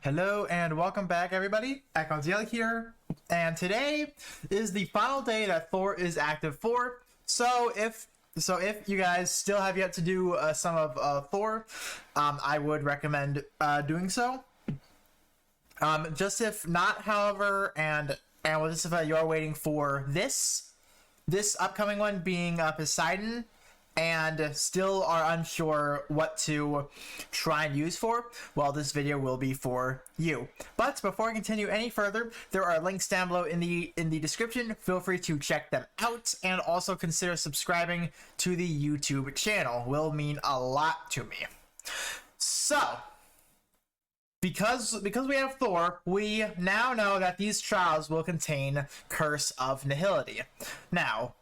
Hello and welcome back, everybody. Dragalia here, and today is the final day that Thor is active for. So if you guys still have yet to do some of Thor, I would recommend doing so. Just if not, however, and just if you're waiting for this upcoming one being Poseidon, and still are unsure what to try and use for, well, this video will be for you. But before I continue any further, there are links down below in the description. Feel free to check them out, and also consider subscribing to the YouTube channel. Will mean a lot to me. So, because we have Thor, we now know that these trials will contain Curse of Nihility. Now,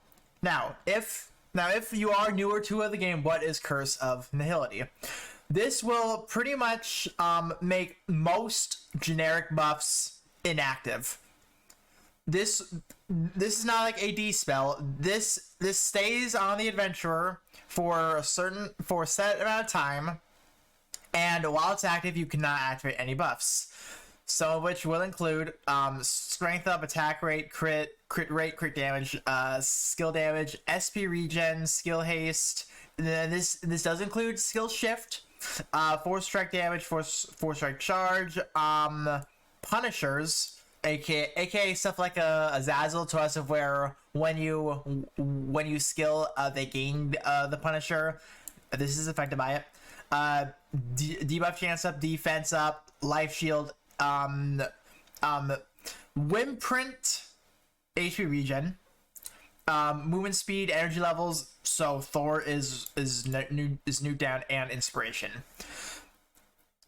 if you are newer to the game, what is Curse of Nihility? This will pretty much make most generic buffs inactive. This is not like a D spell. This stays on the adventurer for a set amount of time, and while it's active, you cannot activate any buffs. Some of which will include strength up, attack rate, crit rate, crit damage, skill damage, SP regen, skill haste. And then this does include skill shift, force strike damage, force strike charge, punishers, aka stuff like a Azazel to us, of where when you skill, they gain the punisher. This is affected by it. Debuff chance up, defense up, life shield. Wimprint, HP regen, movement speed, energy levels. So Thor is new down, and inspiration.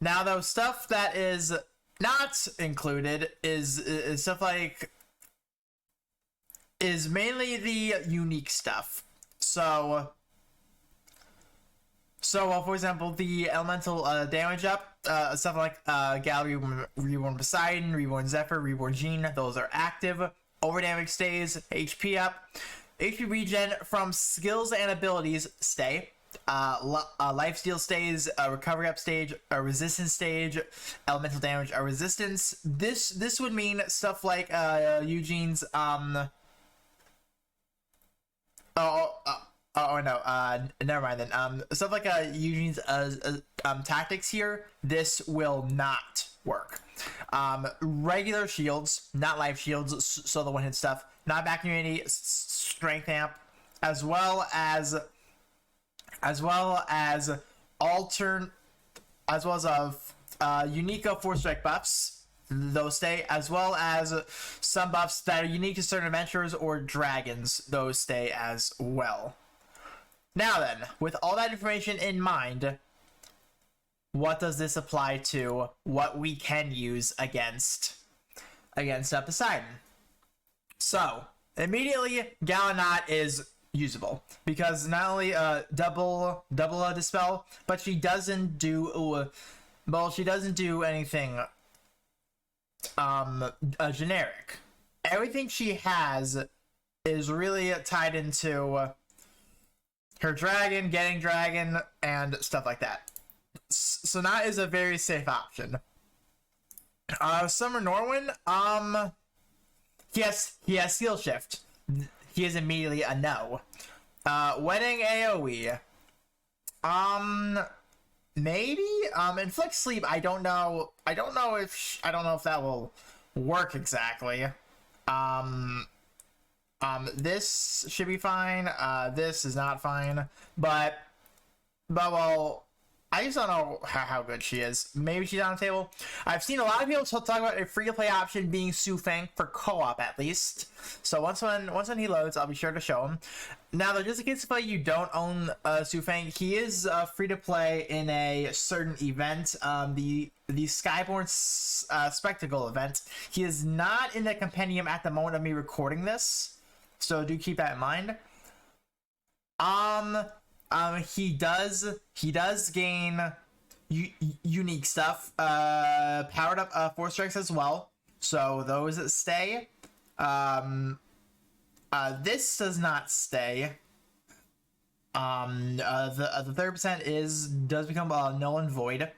Now, though, stuff that is not included is stuff like is mainly the unique stuff. So for example, the elemental damage up, stuff like Gal, Reborn Poseidon, Reborn Zephyr, Reborn Jean, those are active. Overdamage stays, HP up. HP regen from skills and abilities stay. Lifesteal stays, recovery up stage, a resistance stage, elemental damage, a resistance. This would mean stuff like Eugene's Oh no, never mind then. Stuff like Eugene's tactics here, this will not work. Regular shields, not life shields, so the one-hit stuff, not back immunity, strength amp, as well as unique force strike buffs. Those stay, as well as some buffs that are unique to certain adventurers or dragons. Those stay as well. Now then, with all that information in mind, what does this apply to what we can use against Poseidon? So, immediately, Gallinat is usable, because not only double dispel, but she doesn't do anything generic. Everything she has is really tied into her dragon, getting dragon, and stuff like that. So that is a very safe option. Summer Norwin, he has skill shift. He is immediately a no. Wedding AoE. Maybe. Inflict sleep. I don't know if that will work exactly. This should be fine. This is not fine, but well, I just don't know how good she is. Maybe she's on the table. I've seen a lot of people talk about a free-to-play option being Su Feng for co-op, at least. So once when he loads, I'll be sure to show him. Now, though, just in case if you don't own Su Feng, he is free-to-play in a certain event, the Skyborn Spectacle event. He is not in the compendium at the moment of me recording this, so do keep that in mind. He does gain unique stuff, powered up force strikes as well, so those stay. This does not stay. The 30% does become null and void.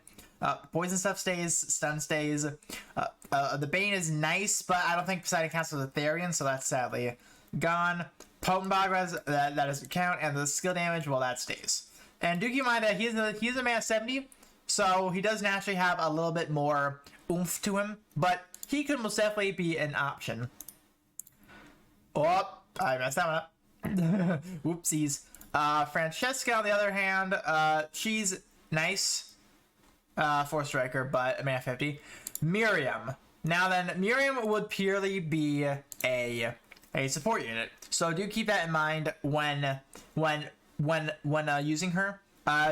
Poison stuff stays, stun stays. The Bane is nice, but I don't think Poseidon counts as a Therian, so that's sadly gone. Potent Bog that doesn't count, and the skill damage, well, that stays. And do keep in mind that he's a man of 70, so he does naturally have a little bit more oomph to him, but he could most definitely be an option. Oh, I messed that one up. Whoopsies. Francesca, on the other hand, she's nice. 4-striker, but a man of 50. Miriam. Now then, Miriam would purely be a support unit. So do keep that in mind when using her.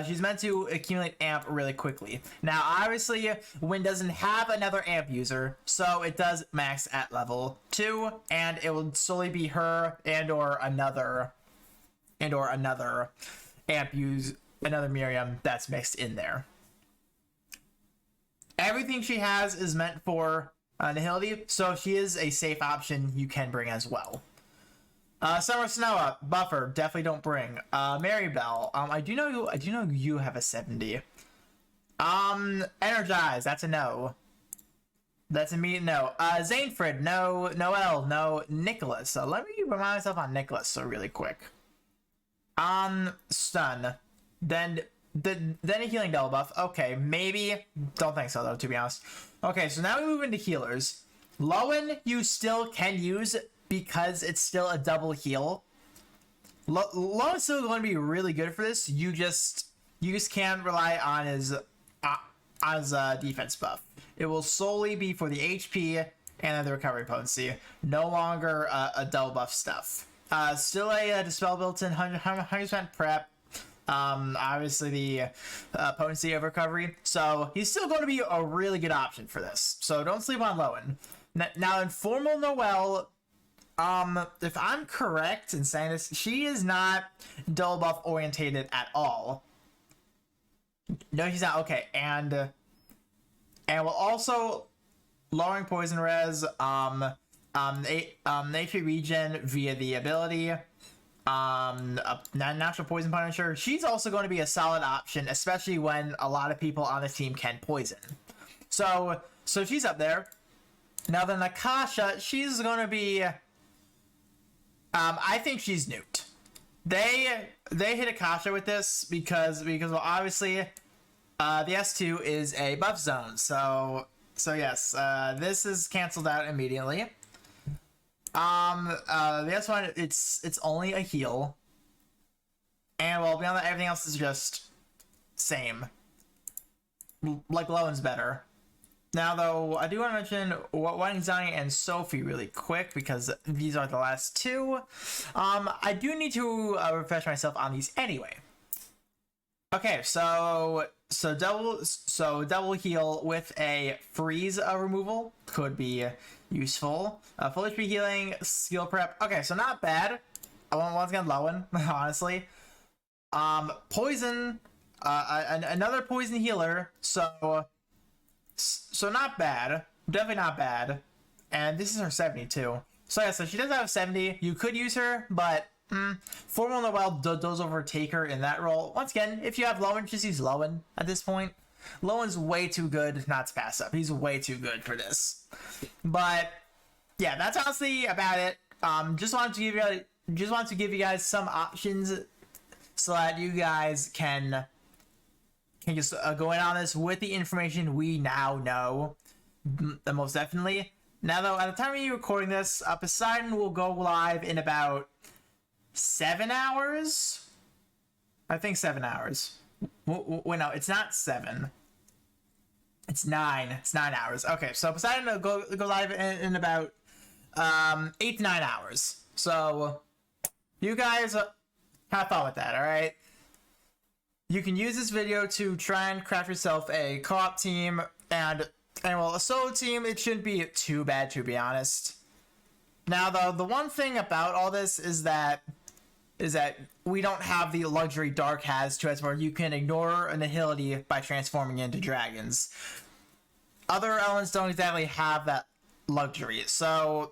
She's meant to accumulate amp really quickly. Now, obviously, Wynn doesn't have another amp user, so it does max at level 2, and it will solely be her and/or another amp another Miriam that's mixed in there. Everything she has is meant for Nihility, so she is a safe option you can bring as well. Summer Snow Buffer, definitely don't bring. Mary Bell, I do know you have a 70. Energize, that's a no. That's a me no. Zanefrid, no. Noel, no. Nicholas. Let me remind myself on Nicholas really quick. Stun. Then a healing double buff. Okay, maybe. Don't think so though, to be honest. Okay, so now we move into healers. Lowen you still can use because it's still a double heal. Lowen's still going to be really good for this. You just can't rely on his defense buff. It will solely be for the HP and then the recovery potency. No longer a double buff stuff. Still a dispel built-in 100% prep. Obviously the potency of recovery. So he's still going to be a really good option for this. So don't sleep on Lowen. Now in Formal Noelle, if I'm correct in saying this, she is not double buff orientated at all. No, she's not. Okay, and we'll also lowering poison res, HP regen via the ability, natural poison punisher. She's also going to be a solid option, especially when a lot of people on the team can poison. So she's up there. Now then, Akasha, she's going to be. I think she's nuked. They hit Akasha with this because well, obviously the S2 is a buff zone. So yes, this is canceled out immediately. The S1 it's only a heal, and well, beyond that, everything else is just same. Like Lowen's better. Now, though, I do want to mention Wedding Zani and Sophie really quick because these are the last two. I do need to refresh myself on these anyway. Okay, so double heal with a freeze removal could be useful. Full HP healing, skill prep. Okay, so not bad. Once again, Lowen, honestly. Poison, another poison healer. So not bad, definitely not bad, and this is her 70 too. So yeah, so she does have 70. You could use her, but Formal Noelle does overtake her in that role. Once again, if you have Lowen, just use Lowen at this point. Lowen's way too good not to pass up. He's way too good for this. But yeah, that's honestly about it. Just wanted to give you guys some options so that you guys can just go in on this with the information we now know, most definitely. Now, though, at the time of you recording this, Poseidon will go live in about 7 hours? I think 7 hours. Wait, no, it's not 7. It's 9. It's 9 hours. Okay, so Poseidon will go live in about 8 to 9 hours. So, you guys have fun with that, alright? You can use this video to try and craft yourself a co-op team, and well, a solo team, it shouldn't be too bad, to be honest. Now, though, the one thing about all this is that we don't have the luxury Dark has to us, where you can ignore a Nihility by transforming into dragons. Other elements don't exactly have that luxury, so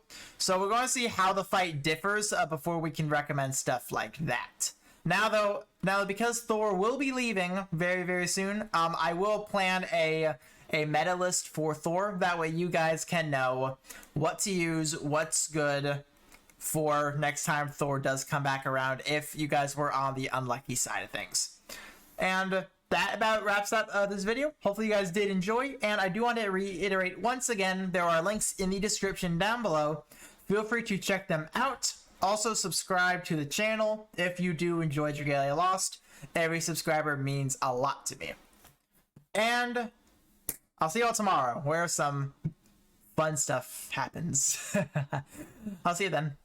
we're going to see how the fight differs before we can recommend stuff like that. Now because Thor will be leaving very, very soon, I will plan a meta list for Thor. That way you guys can know what to use, what's good for next time Thor does come back around, if you guys were on the unlucky side of things. And that about wraps up this video. Hopefully you guys did enjoy, and I do want to reiterate once again, there are links in the description down below. Feel free to check them out. Also subscribe to the channel if you do enjoy Dragalia Lost. Every subscriber means a lot to me. And I'll see you all tomorrow, where some fun stuff happens. I'll see you then.